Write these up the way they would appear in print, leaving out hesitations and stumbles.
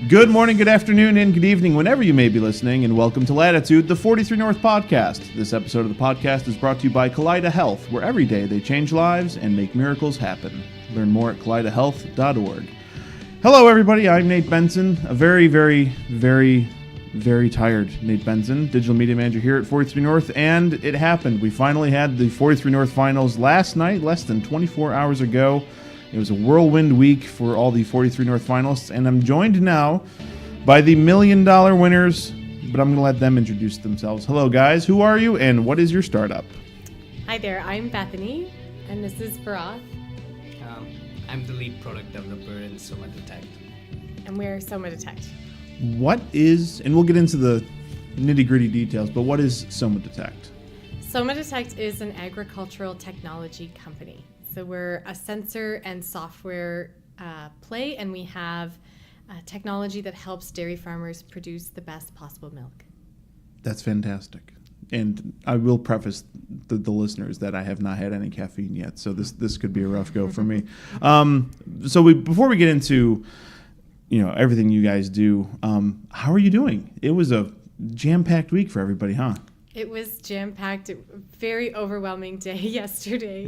Good morning, good afternoon, and good evening, whenever you may be listening, and welcome to Latitude, the 43 North podcast. This episode of the podcast is brought to you by Kaleida Health, where every day they change lives and make miracles happen. Learn more at KaleidaHealth.org. Hello, everybody. I'm Nate Benson, a very tired Nate Benson, digital media manager here at 43 North, and it happened. We finally had the 43 North finals last night, less than 24 hours ago. It was a whirlwind week for all the 43 North finalists, and I'm joined now by the $1 million winners, but I'm going to let them introduce themselves. Hello, guys. Who are you, and what is your startup? Hi there. I'm Bethany, and this is Barath. I'm the lead product developer in Soma Detect. And we're Soma Detect. What is, and we'll get into the nitty-gritty details, but what is Soma Detect? Soma Detect is an agricultural technology company. So we're a sensor and software play, and we have technology that helps dairy farmers produce the best possible milk. That's fantastic. And I will preface the listeners that I have not had any caffeine yet, so this could be a rough go for me. Before we get into everything you guys do, how are you doing? It was a jam-packed week for everybody, huh? It was jam-packed, very overwhelming day yesterday.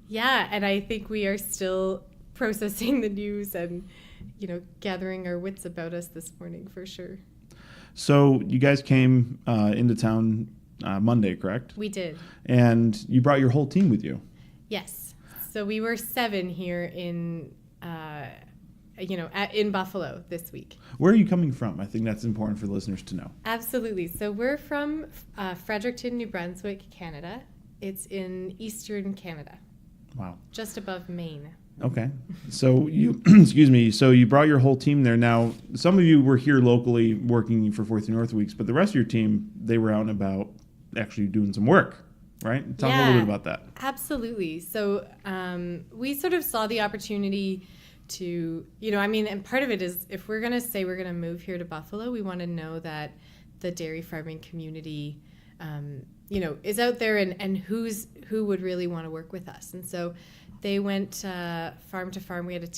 Yeah. And I think we are still processing the news and, gathering our wits about us this morning for sure. So you guys came into town Monday, correct? We did. And you brought your whole team with you. Yes. So we were 7 here in Buffalo this week. Where are you coming from? I think that's important for the listeners to know. Absolutely. So we're from Fredericton, New Brunswick, Canada. It's in eastern Canada. Wow. Just above Maine. Okay. So you, so you brought your whole team there. Now, some of you were here locally working for 43 North Weeks, but the rest of your team, they were out and about actually doing some work, right? Tell me a little bit about that. Absolutely. So we sort of saw the opportunity to, and part of it is if we're going to say we're going to move here to Buffalo, we want to know that the dairy farming community, is out there and who would really want to work with us. And so they went farm to farm. We had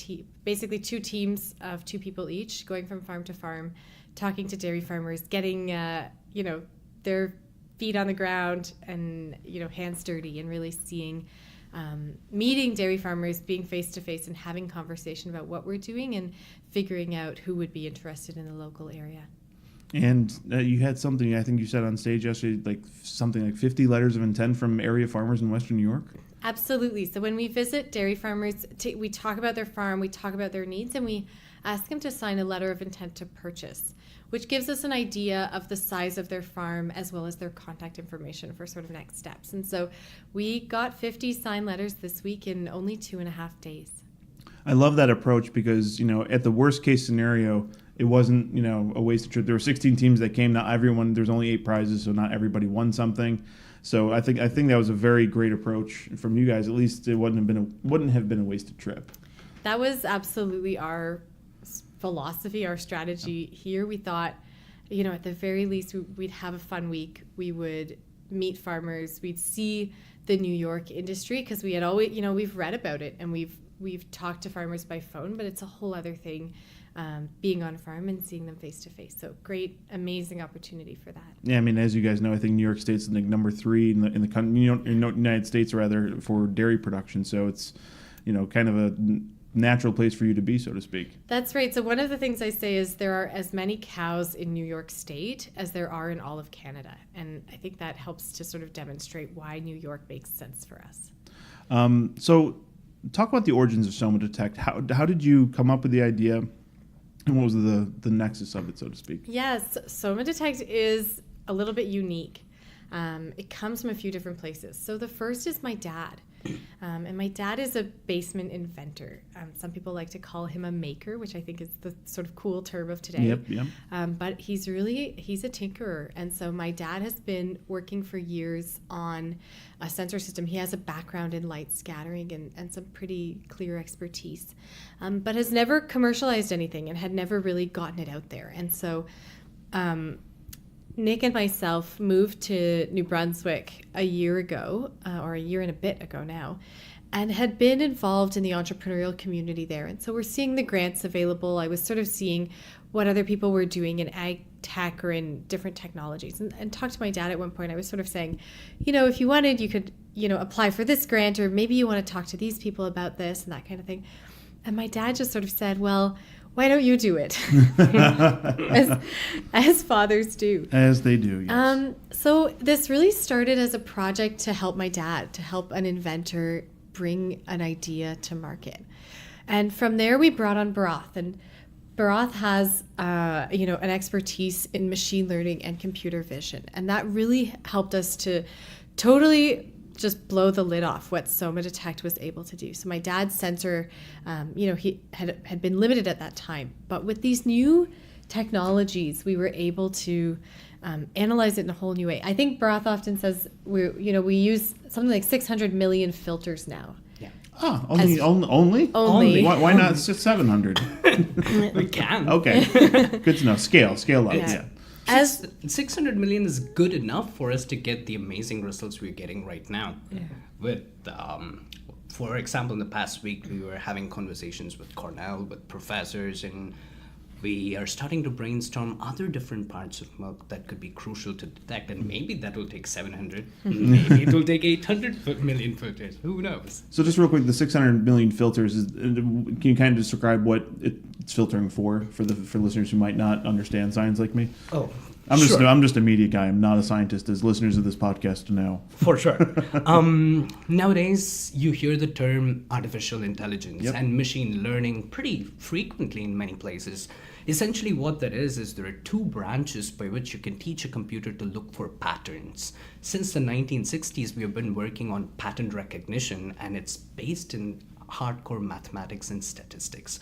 basically 2 teams of 2 people each going from farm to farm, talking to dairy farmers, getting, their feet on the ground and, hands dirty and really seeing meeting dairy farmers, being face-to-face and having conversation about what we're doing and figuring out who would be interested in the local area. And you had something, I think you said on stage yesterday, something like 50 letters of intent from area farmers in Western New York? Absolutely. So when we visit dairy farmers, we talk about their farm, we talk about their needs, and we ask them to sign a letter of intent to purchase, which gives us an idea of the size of their farm as well as their contact information for sort of next steps. And so we got 50 signed letters this week in only 2.5 days. I love that approach because, at the worst case scenario, it wasn't, a wasted trip. There were 16 teams that came. Not everyone, there's only 8 prizes, so not everybody won something. So I think that was a very great approach from you guys. At least it wouldn't have been a wasted trip. That was absolutely our philosophy, our strategy here. We thought, at the very least, we'd have a fun week. We would meet farmers. We'd see the New York industry because we had always, we've read about it and we've talked to farmers by phone, but it's a whole other thing being on a farm and seeing them face to face. So great, amazing opportunity for that. Yeah, as you guys know, I think New York State's number 3 in the country, United States rather, for dairy production. So it's, kind of a natural place for you to be, so to speak. That's right. So one of the things I say is there are as many cows in New York State as there are in all of Canada. And I think that helps to sort of demonstrate why New York makes sense for us. So talk about the origins of Soma Detect. How did you come up with the idea? And what was the nexus of it, so to speak? Yes, Soma Detect is a little bit unique. It comes from a few different places. So the first is my dad. And my dad is a basement inventor. Some people like to call him a maker, which I think is the sort of cool term of today. Yep. But he's a tinkerer. And so my dad has been working for years on a sensor system. He has a background in light scattering and some pretty clear expertise, but has never commercialized anything and had never really gotten it out there. And so Nick and myself moved to New Brunswick a year ago, or a year and a bit ago now, and had been involved in the entrepreneurial community there. And so we're seeing the grants available. I was sort of seeing what other people were doing in ag tech or in different technologies, and talked to my dad at one point. I was sort of saying, if you wanted, you could, apply for this grant, or maybe you want to talk to these people about this and that kind of thing. And my dad just sort of said, well, why don't you do it? as fathers do. As they do, yes. So this really started as a project to help my dad, to help an inventor bring an idea to market. And from there, we brought on Barath. And Barath has, an expertise in machine learning and computer vision. And that really helped us to totally just blow the lid off what Soma Detect was able to do. So my dad's sensor, he had been limited at that time. But with these new technologies, we were able to analyze it in a whole new way. I think Barath often says we use something like 600 million filters now. Yeah. Ah, only? Why not 700? We can. Okay, good to know. Scale up. Yeah. As 600 million is good enough for us to get the amazing results we're getting right now. Yeah. With, for example, in the past week, we were having conversations with Cornell, with professors, and we are starting to brainstorm other different parts of milk that could be crucial to detect, and maybe that will take 700, maybe it will take 800 million filters, who knows? So just real quick, the 600 million filters, can you kind of describe what it's filtering for listeners who might not understand science like me? Oh, I'm sure. just a media guy. I'm not a scientist, as listeners of this podcast know. For sure. Nowadays, you hear the term artificial intelligence and machine learning pretty frequently in many places. Essentially, what that is there are two branches by which you can teach a computer to look for patterns. Since the 1960s, we have been working on pattern recognition, and it's based in hardcore mathematics and statistics.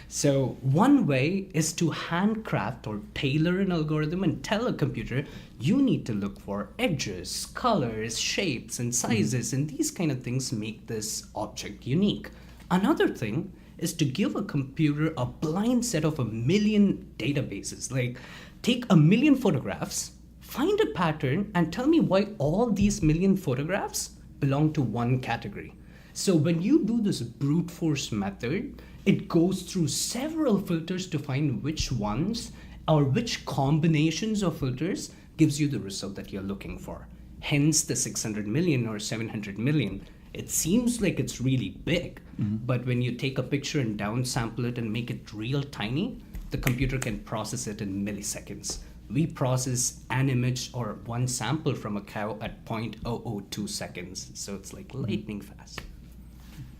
So one way is to handcraft or tailor an algorithm and tell a computer, you need to look for edges, colors, shapes, and sizes, and these kind of things make this object unique. Another thing is to give a computer a blind set of 1 million databases. Like, take 1 million photographs, find a pattern, and tell me why all these 1 million photographs belong to one category. So when you do this brute force method, it goes through several filters to find which ones or which combinations of filters gives you the result that you're looking for. Hence the 600 million or 700 million. It seems like it's really big, but when you take a picture and downsample it and make it real tiny, the computer can process it in milliseconds. We process an image or one sample from a cow at 0.002 seconds. So it's like lightning fast.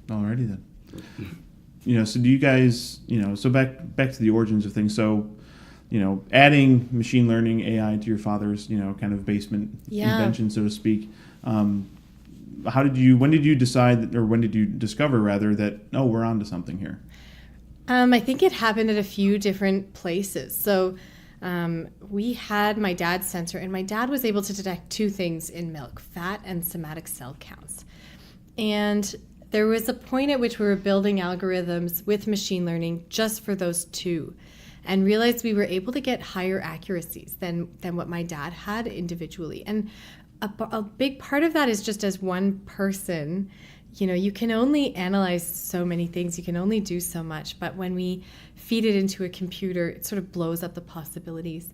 Alrighty then. So do you guys, so back to the origins of things. So, adding machine learning, AI to your father's, kind of basement invention, so to speak. When did you decide, or when did you discover rather that, we're onto something here? I think it happened at a few different places. So we had my dad's sensor, and my dad was able to detect two things in milk, fat and somatic cell counts. And there was a point at which we were building algorithms with machine learning just for those two, and realized we were able to get higher accuracies than what my dad had individually. And a big part of that is just as one person, you can only analyze so many things, you can only do so much, but when we feed it into a computer, it sort of blows up the possibilities.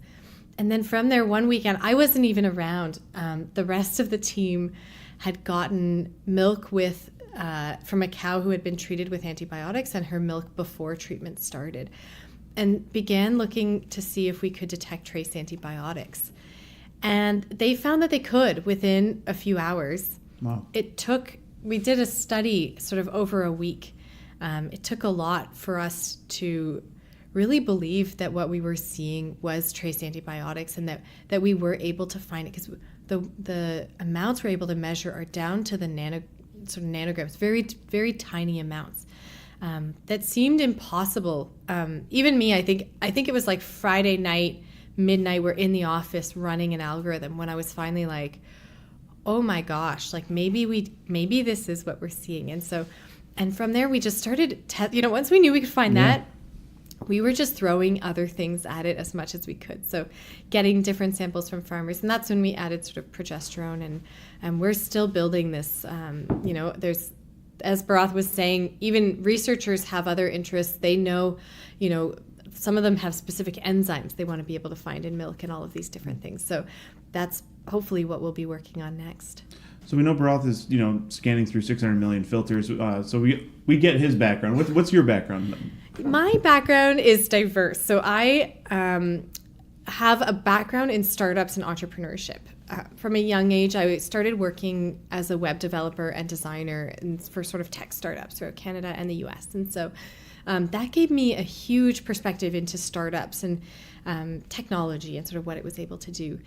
And then from there, one weekend, I wasn't even around. The rest of the team had gotten milk from a cow who had been treated with antibiotics, and her milk before treatment started, and began looking to see if we could detect trace antibiotics. And they found that they could within a few hours. Wow. We did a study sort of over a week. It took a lot for us to really believe that what we were seeing was trace antibiotics, and that we were able to find it, because the amounts we're able to measure are down to the nanograms, very, very tiny amounts. That seemed impossible. Even me, I think it was like Friday night, midnight, we're in the office running an algorithm when I was finally like, oh my gosh, like maybe this is what we're seeing. And from there we just started, once we knew we could find that, we were just throwing other things at it as much as we could. So getting different samples from farmers, and that's when we added sort of progesterone, and we're still building this. as Barath was saying, even researchers have other interests. They know, some of them have specific enzymes they want to be able to find in milk and all of these different things. So that's hopefully what we'll be working on next. So we know Barath is, scanning through 600 million filters. So we get his background. What's your background? My background is diverse. So I have a background in startups and entrepreneurship. From a young age, I started working as a web developer and designer for sort of tech startups throughout Canada and the US. And so that gave me a huge perspective into startups and technology and sort of what it was able to do.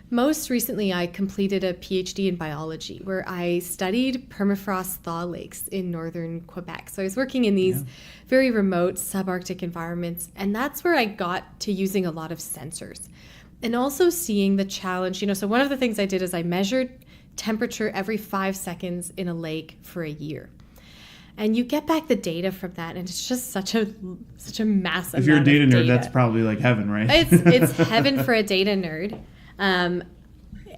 Most recently, I completed a PhD in biology where I studied permafrost thaw lakes in northern Quebec. So I was working in these very remote subarctic environments, and that's where I got to using a lot of sensors and also seeing the challenge. So one of the things I did is I measured temperature every 5 seconds in a lake for a year. And you get back the data from that, and it's just such a massive. If you're a data nerd, that's probably like heaven, right? It's heaven for a data nerd.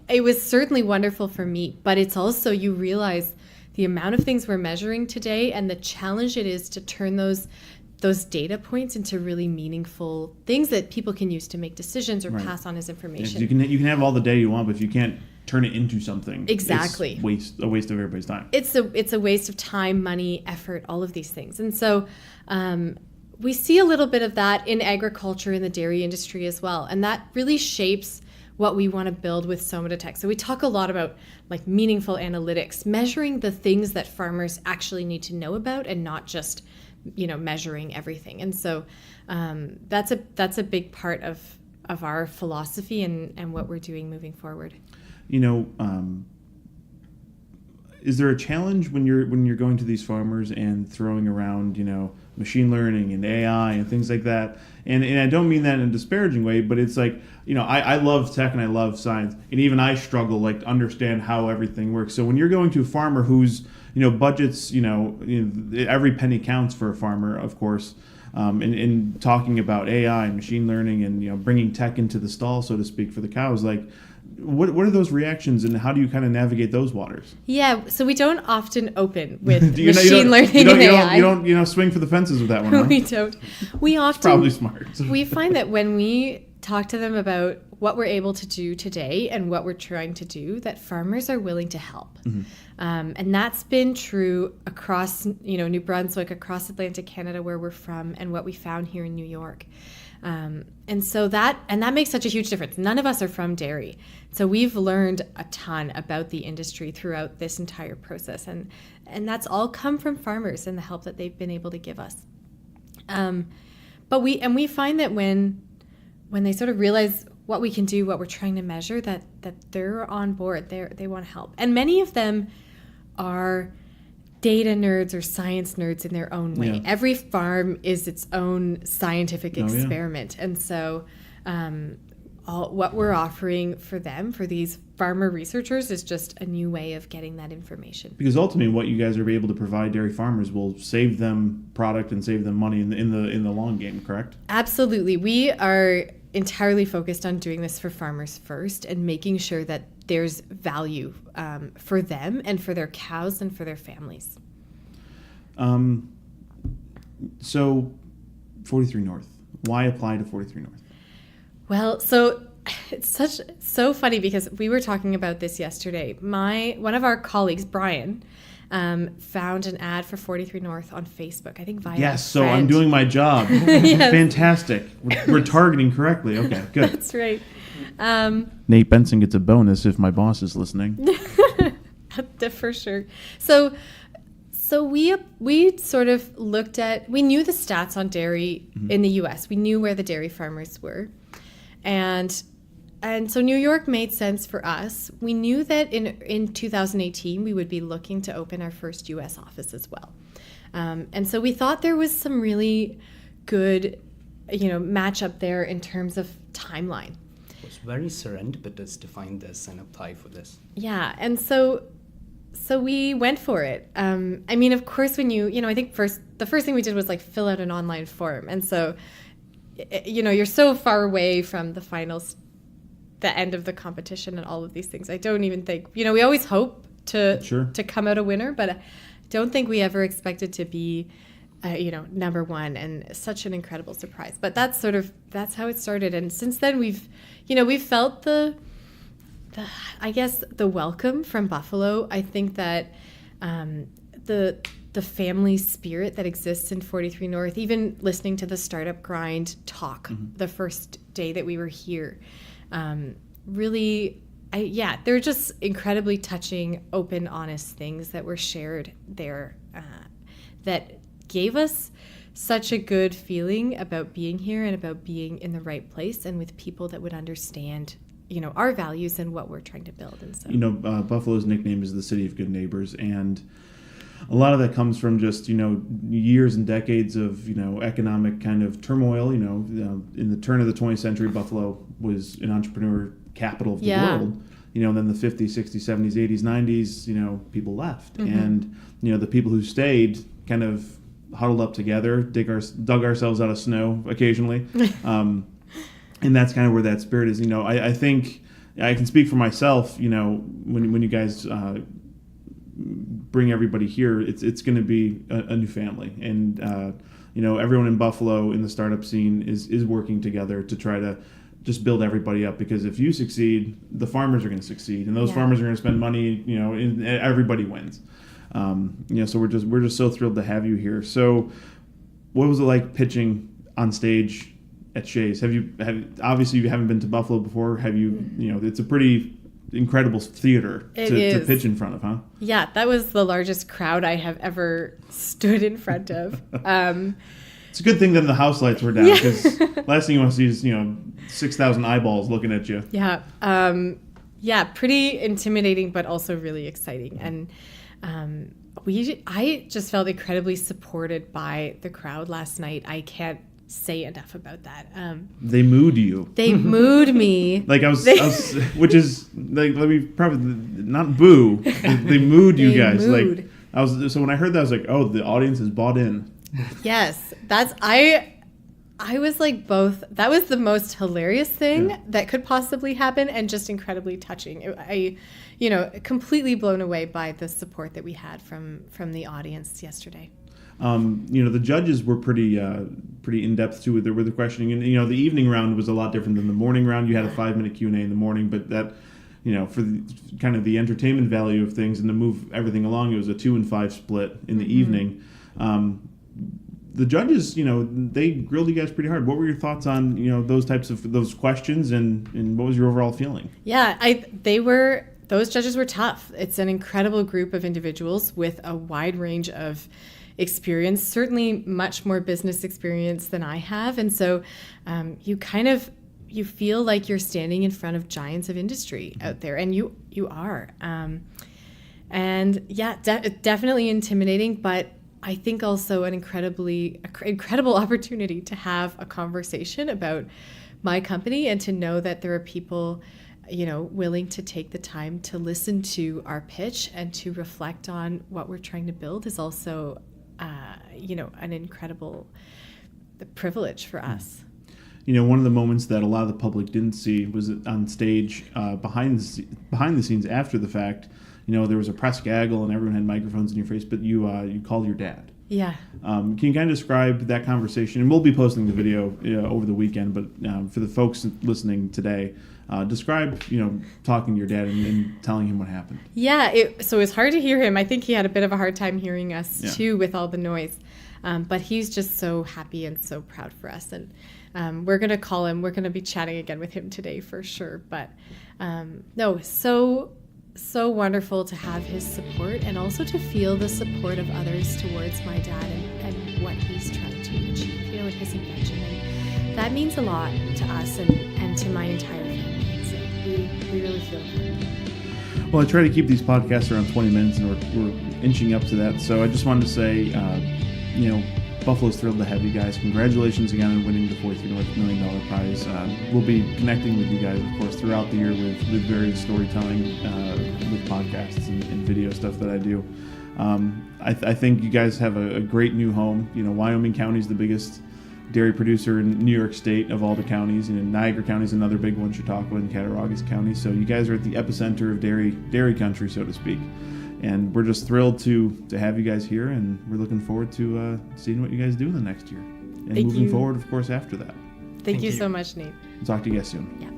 It was certainly wonderful for me, but it's also, you realize the amount of things we're measuring today and the challenge it is to turn those data points into really meaningful things that people can use to make decisions or pass on as information. You can have all the data you want, but if you can't turn it into something, exactly, it's a waste of everybody's time. It's a waste of time, money, effort, all of these things. And so we see a little bit of that in agriculture, in the dairy industry as well, and that really shapes what we want to build with Soma Detect. So we talk a lot about like meaningful analytics, measuring the things that farmers actually need to know about and not just, measuring everything. And so that's a big part of our philosophy and what we're doing moving forward. Is there a challenge when you're going to these farmers and throwing around, machine learning and AI and things like that? And I don't mean that in a disparaging way, but it's like, I love tech and I love science, and even I struggle to understand how everything works. So when you're going to a farmer who's, budgets, every penny counts for a farmer, of course, and talking about AI and machine learning and, bringing tech into the stall, so to speak, for the cows, what are those reactions and how do you kind of navigate those waters? Yeah, so we don't often open with machine learning and AI. You don't swing for the fences with that one, huh? We don't. We often, it's probably smart. We find that when we talk to them about what we're able to do today and what we're trying to do, that farmers are willing to help. Mm-hmm. And that's been true across, New Brunswick, across Atlantic Canada, where we're from, and what we found here in New York. And so that makes such a huge difference. None of us are from dairy. So we've learned a ton about the industry throughout this entire process. And that's all come from farmers and the help that they've been able to give us. But we find that when they sort of realize what we can do, what we're trying to measure, that they're on board, they want to help. And many of them are data nerds or science nerds in their own way. Yeah. Every farm is its own scientific experiment. Yeah. And so what we're offering for them, for these farmer researchers, is just a new way of getting that information. Because ultimately what you guys are able to provide dairy farmers will save them product and save them money in the long game, correct? Absolutely. We are entirely focused on doing this for farmers first and making sure that there's value for them and for their cows and for their families. So 43 North, why apply to 43 North? Well, so it's so funny because we were talking about this yesterday. One of our colleagues, Brian, found an ad for 43 North on Facebook, I think via Yes, so I'm doing my job. Yes. Fantastic. We're targeting correctly. Okay, good. That's right. Nate Benson gets a bonus if my boss is listening. For sure. So we sort of looked at, we knew the stats on dairy in the U.S. We knew where the dairy farmers were. And so New York made sense for us. We knew that in 2018, we would be looking to open our first U.S. office as well. And so we thought there was some really good, match up there in terms of timeline. It was very serendipitous to find this and apply for this. Yeah, and so we went for it. Of course, when I think the first thing we did was fill out an online form. And so, you're so far away from the finals, the end of the competition and all of these things. I don't even think, we always hope to come out a winner, but don't think we ever expected to be, number one, and such an incredible surprise. But that's how it started. And since then we've felt the welcome from Buffalo. I think that the family spirit that exists in 43 North, even listening to the Startup Grind talk the first day that we were here, they're just incredibly touching, open, honest things that were shared there that gave us such a good feeling about being here and about being in the right place and with people that would understand our values and what we're trying to build. And so, Buffalo's nickname is the City of Good Neighbors, and a lot of that comes from just, years and decades of, economic kind of turmoil. In the turn of the 20th century, Buffalo was an entrepreneur capital of the world. Then the 50s, 60s, 70s, 80s, 90s, people left. And, the people who stayed kind of huddled up together, dug ourselves out of snow occasionally. And that's kind of where that spirit is. I think I can speak for myself, when you guys bring everybody here, it's going to be a new family. And, everyone in Buffalo in the startup scene is working together to try to just build everybody up, because if you succeed, the farmers are going to succeed, and those farmers are going to spend money, and everybody wins. So we're just so thrilled to have you here. So what was it like pitching on stage at Shays? Obviously you haven't been to Buffalo before. Have you, it's a pretty incredible theater to pitch in front of, huh? Yeah, that was the largest crowd I have ever stood in front of. It's a good thing that the house lights were down, because last thing you want to see is 6,000 eyeballs looking at you. Yeah, pretty intimidating, but also really exciting. And I just felt incredibly supported by the crowd last night. I can't say enough about that. They mooed you. They mooed me. Like I was, which is like, let me probably not boo. They mooed you guys. Mooed. Like so when I heard that, I was like, oh, the audience is bought in. Yes, I was like both. That was the most hilarious thing that could possibly happen, and just incredibly touching. Completely blown away by the support that we had from the audience yesterday. The judges were pretty in depth too with the questioning, and the evening round was a lot different than the morning round. You had a 5-minute Q&A in the morning, but that for kind of the entertainment value of things and to move everything along, it was a 2 and 5 split in the evening. The judges, they grilled you guys pretty hard. What were your thoughts on those questions, and what was your overall feeling? Yeah, those judges were tough. It's an incredible group of individuals with a wide range of experience, certainly much more business experience than I have. And so you feel like you're standing in front of giants of industry out there, and you are. Definitely intimidating, but I think also an incredible opportunity to have a conversation about my company, and to know that there are people willing to take the time to listen to our pitch and to reflect on what we're trying to build is also, an incredible privilege for us. One of the moments that a lot of the public didn't see was on stage, behind the scenes after the fact. There was a press gaggle and everyone had microphones in your face, but you called your dad. Yeah. Can you kind of describe that conversation? And we'll be posting the video over the weekend, but for the folks listening today, describe, talking to your dad and telling him what happened. Yeah, so it was hard to hear him. I think he had a bit of a hard time hearing us too with all the noise. But he's just so happy and so proud for us. And we're going to call him. We're going to be chatting again with him today for sure. But so wonderful to have his support, and also to feel the support of others towards my dad and what he's trying to achieve, with his invention. And that means a lot to us and to my entire family. So we really feel it. Well, I try to keep these podcasts around 20 minutes, and we're inching up to that. So I just wanted to say, Buffalo's thrilled to have you guys. Congratulations again on winning the $43 million prize. We'll be connecting with you guys, of course, throughout the year with various storytelling, with podcasts and video stuff that I do. I think you guys have a great new home. Wyoming County is the biggest dairy producer in New York State of all the counties. Niagara County is another big one, Chautauqua and Cattaraugus County. So you guys are at the epicenter of dairy country, so to speak. And we're just thrilled to have you guys here, and we're looking forward to seeing what you guys do in the next year. And Thank moving you. forward, of course, after that. Thank you so much, Nate. We'll talk to you guys soon. Yeah.